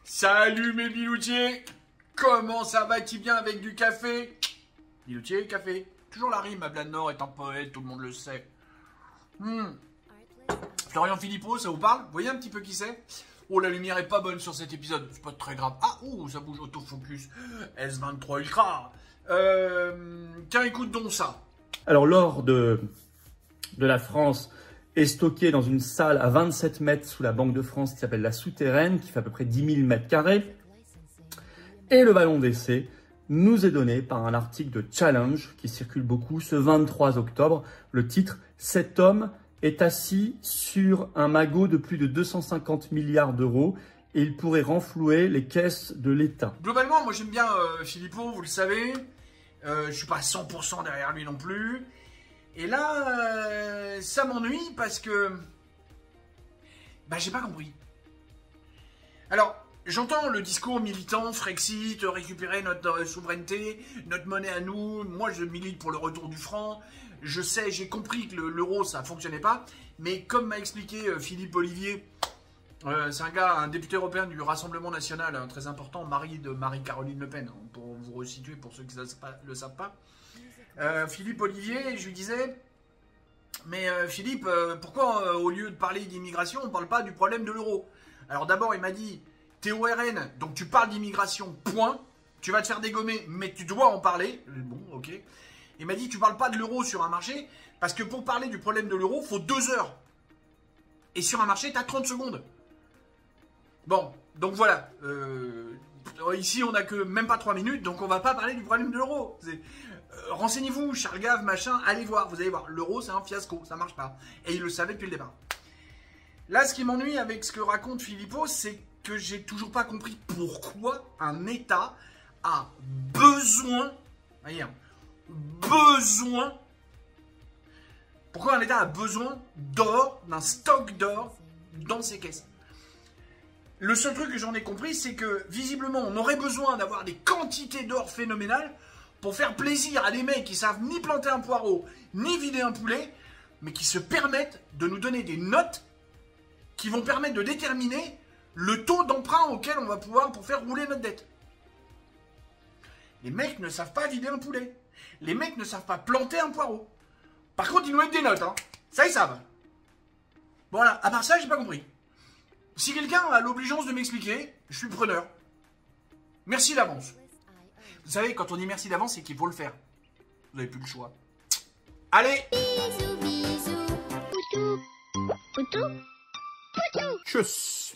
Salut mes biloutiers. Comment ça va-t-il bien avec du café? Biloutier, café. Toujours la rime, Blade Nord est un poète, tout le monde le sait. Florian Philippot, ça vous parle? Vous voyez un petit peu qui c'est? Oh, la lumière est pas bonne sur cet épisode, c'est pas très grave. Ah, ouh, ça bouge, autofocus. S23 Ultra. Tiens, écoute donc ça. Alors, l'or de la France est stocké dans une salle à 27 mètres sous la Banque de France qui s'appelle la Souterraine, qui fait à peu près 10 000 mètres carrés. Et le ballon d'essai nous est donné par un article de Challenge qui circule beaucoup ce 23 octobre. Le titre « Cet homme est assis sur un magot de plus de 250 milliards d'euros et il pourrait renflouer les caisses de l'État ». Globalement, moi j'aime bien Philippot, vous le savez. Je suis pas 100% derrière lui non plus. Et là, ça m'ennuie parce que... Bah, j'ai pas compris. Alors, j'entends le discours militant, Frexit, récupérer notre souveraineté, notre monnaie à nous. Moi, je milite pour le retour du franc. Je sais, j'ai compris que l'euro, ça fonctionnait pas. Mais comme m'a expliqué Philippe Ollivier, c'est un gars, un député européen du Rassemblement National, très important, mari de Marie-Caroline Le Pen, pour vous resituer pour ceux qui ne le savent pas. Philippe Ollivier, je lui disais, mais Philippe, pourquoi au lieu de parler d'immigration, on ne parle pas du problème de l'euro? Alors d'abord, il m'a dit, t'es au RN, donc tu parles d'immigration, point. Tu vas te faire dégommer, mais tu dois en parler. Bon, ok. Il m'a dit, tu parles pas de l'euro sur un marché, parce que pour parler du problème de l'euro, il faut 2 heures. Et sur un marché, tu as 30 secondes. Bon, donc voilà. Ici, on n'a que même pas 3 minutes, donc on va pas parler du problème de l'euro. Renseignez-vous, Charles Gave, machin, allez voir, vous allez voir. L'euro, c'est un fiasco, ça marche pas. Et il le savait depuis le départ. Là, ce qui m'ennuie avec ce que raconte Philippot, c'est que j'ai toujours pas compris pourquoi un État a besoin... Voyez, besoin... Pourquoi un État a besoin d'or, d'un stock d'or dans ses caisses? Le seul truc que j'en ai compris, c'est que visiblement, on aurait besoin d'avoir des quantités d'or phénoménales pour faire plaisir à des mecs qui savent ni planter un poireau, ni vider un poulet, mais qui se permettent de nous donner des notes qui vont permettre de déterminer le taux d'emprunt auquel on va pouvoir pour faire rouler notre dette. Les mecs ne savent pas vider un poulet. Les mecs ne savent pas planter un poireau. Par contre, ils nous mettent des notes, hein. Ça, ils savent. Voilà, à part ça, j'ai pas compris. Si quelqu'un a l'obligeance de m'expliquer, je suis preneur. Merci d'avance. Vous savez, quand on dit merci d'avance, c'est qu'il faut le faire. Vous n'avez plus le choix. Allez! Bisous, bisous, poutou, poutou, poutou. Tchuss!